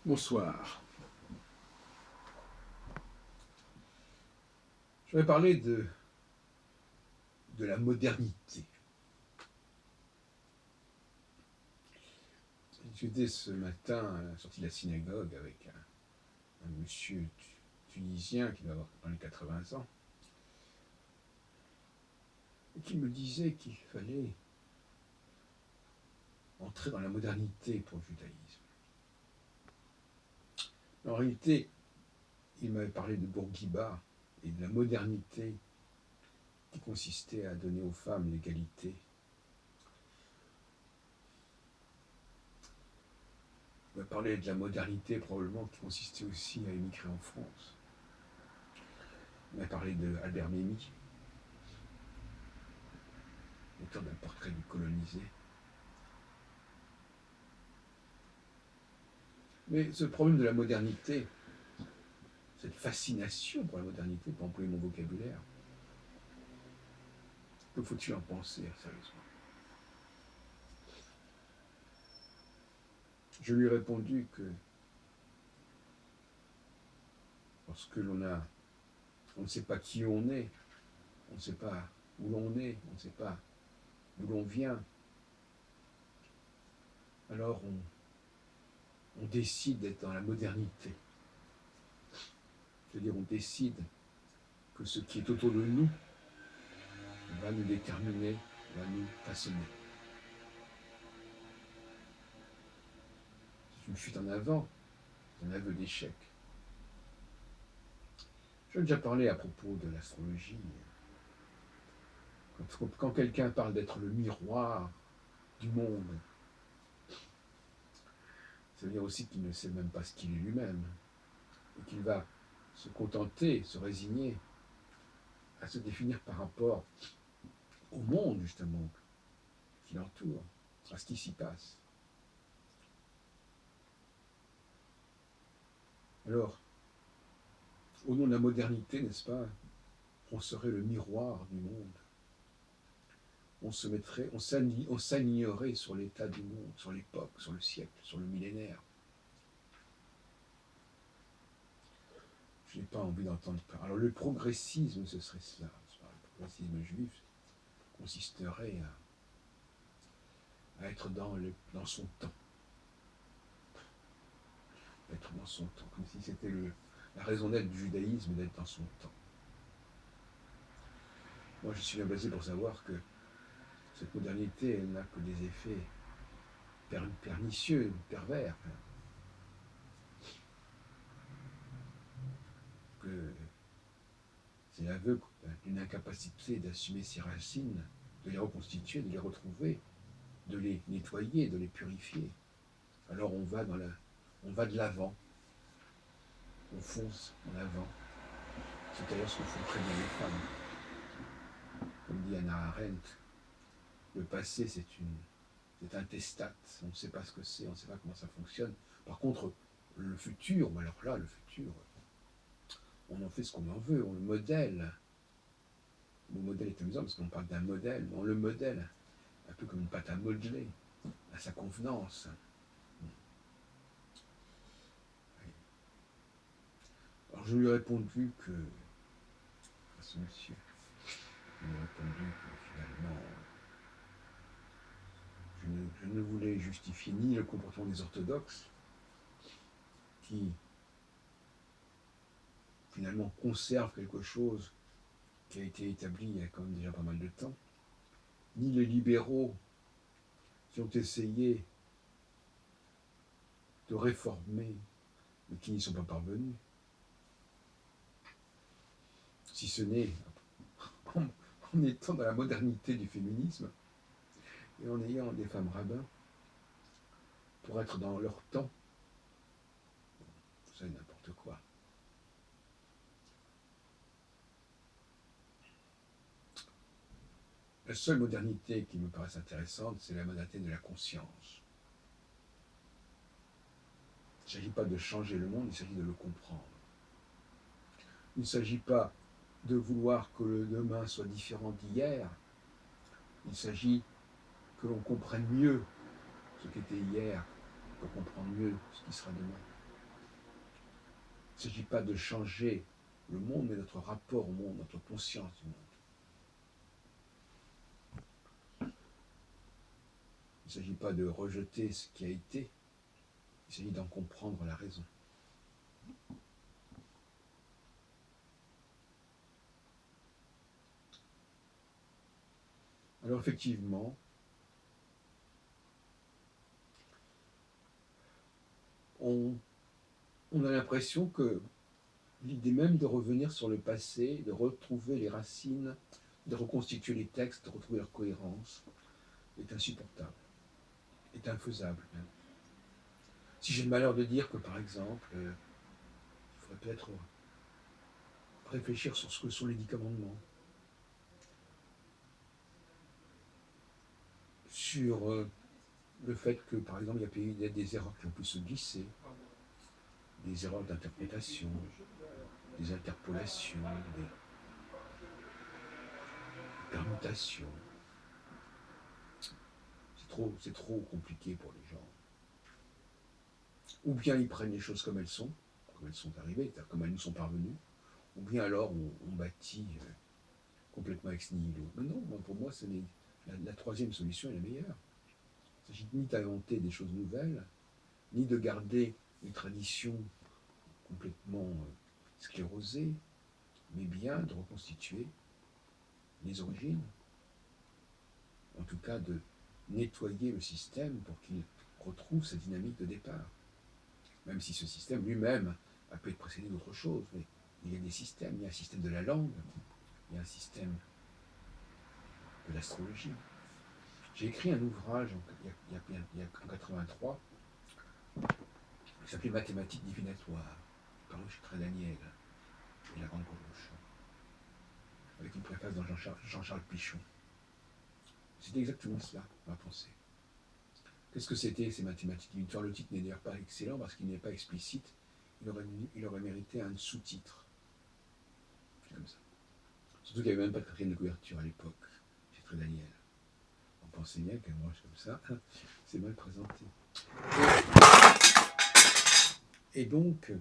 Bonsoir. Je vais parler de la modernité. J'étais ce matin à la sortie de la synagogue avec un monsieur tunisien qui doit avoir dans les 80 ans et qui me disait qu'il fallait entrer dans la modernité pour le judaïsme. En réalité, il m'avait parlé de Bourguiba et de la modernité qui consistait à donner aux femmes l'égalité. Il m'a parlé de la modernité probablement qui consistait aussi à émigrer en France. Il m'a parlé d'Albert Memmi, auteur d'un portrait du colonisé. Mais ce problème de la modernité, cette fascination pour la modernité, pour employer mon vocabulaire, que faut-il en penser sérieusement? Je lui ai répondu que lorsque on ne sait pas qui on est, on ne sait pas où l'on est, on ne sait pas d'où l'on vient, alors on décide d'être dans la modernité. C'est-à-dire on décide que ce qui est autour de nous va nous déterminer, va nous façonner. C'est une fuite en avant, c'est un aveu d'échec. J'ai déjà parlé à propos de l'astrologie. Quand quelqu'un parle d'être le miroir du monde, ça veut dire aussi qu'il ne sait même pas ce qu'il est lui-même, et qu'il va se contenter, se résigner à se définir par rapport au monde, justement, qui l'entoure, à ce qui s'y passe. Alors, au nom de la modernité, n'est-ce pas, on serait le miroir du monde. On s'alignerait sur l'état du monde, sur l'époque, sur le siècle, sur le millénaire. Je n'ai pas envie d'entendre parler. Alors le progressisme, ce serait cela. Le progressisme juif consisterait à être dans son temps. Être dans son temps, comme si c'était la raison d'être du judaïsme, d'être dans son temps. Moi, je suis bien basé pour savoir que cette modernité, elle n'a que des effets pernicieux, pervers. Que c'est l'aveu d'une incapacité d'assumer ses racines, de les reconstituer, de les retrouver, de les nettoyer, de les purifier. Alors on va de l'avant, on fonce en avant. C'est d'ailleurs ce que font très bien les femmes. Comme dit Hannah Arendt, le passé c'est un testat, on ne sait pas ce que c'est, on ne sait pas comment ça fonctionne. Par contre, le futur, alors là, le futur, on en fait ce qu'on en veut, on le modèle. Le modèle est amusant parce qu'on parle d'un modèle, on le modèle, un peu comme une pâte à modeler, à sa convenance. Alors je lui ai répondu que, à ce monsieur, je lui ai répondu que finalement, je ne voulais justifier ni le comportement des orthodoxes, qui finalement conservent quelque chose qui a été établi il y a quand même déjà pas mal de temps, ni les libéraux qui ont essayé de réformer, mais qui n'y sont pas parvenus, si ce n'est en étant dans la modernité du féminisme et en ayant des femmes rabbins pour être dans leur temps. C'est n'importe quoi. La seule modernité qui me paraisse intéressante, c'est la modernité de la conscience. Il ne s'agit pas de changer le monde, il s'agit de le comprendre. Il ne s'agit pas de vouloir que le demain soit différent d'hier. Il s'agit que l'on comprenne mieux ce qu'était hier pour comprendre mieux ce qui sera demain. ne s'agit pas de changer le monde, mais notre rapport au monde, notre conscience du monde. Il ne s'agit pas de rejeter ce qui a été, il s'agit d'en comprendre la raison. Alors effectivement, on a l'impression que l'idée même de revenir sur le passé, de retrouver les racines, de reconstituer les textes, de retrouver leur cohérence, est insupportable, est infaisable même. Si j'ai le malheur de dire que, par exemple, il faudrait peut-être réfléchir sur ce que sont les 10 commandements, sur le fait que, par exemple, il y a des erreurs qui ont pu se glisser, des erreurs d'interprétation, des interpolations, des permutations. C'est trop compliqué pour les gens. Ou bien ils prennent les choses comme elles sont arrivées, c'est-à-dire comme elles nous sont parvenues, ou bien alors on bâtit complètement ex nihilo. Mais non, pour moi, la troisième solution est la meilleure. Il ne s'agit ni d'inventer des choses nouvelles, ni de garder une tradition complètement sclérosée, mais bien de reconstituer les origines. En tout cas, de nettoyer le système pour qu'il retrouve sa dynamique de départ. Même si ce système lui-même a pu être précédé d'autres choses, mais il y a des systèmes. Il y a un système de la langue, il y a un système de l'astrologie. J'ai écrit un ouvrage il y a en 1983 qui s'appelait Mathématiques divinatoires, paru chez Très Daniel et La Grande Coloche, avec une préface de Jean-Charles Pichon. C'était exactement cela, ma pensée. Qu'est-ce que c'était ces mathématiques divinatoires? Le titre n'est d'ailleurs pas excellent parce qu'il n'est pas explicite. Il aurait mérité un sous-titre. C'est comme ça. Surtout qu'il n'y avait même pas de quatrième de couverture à l'époque, chez Très Daniel. On pensait bien qu'un ouvrage comme ça, c'est mal présenté. Et donc,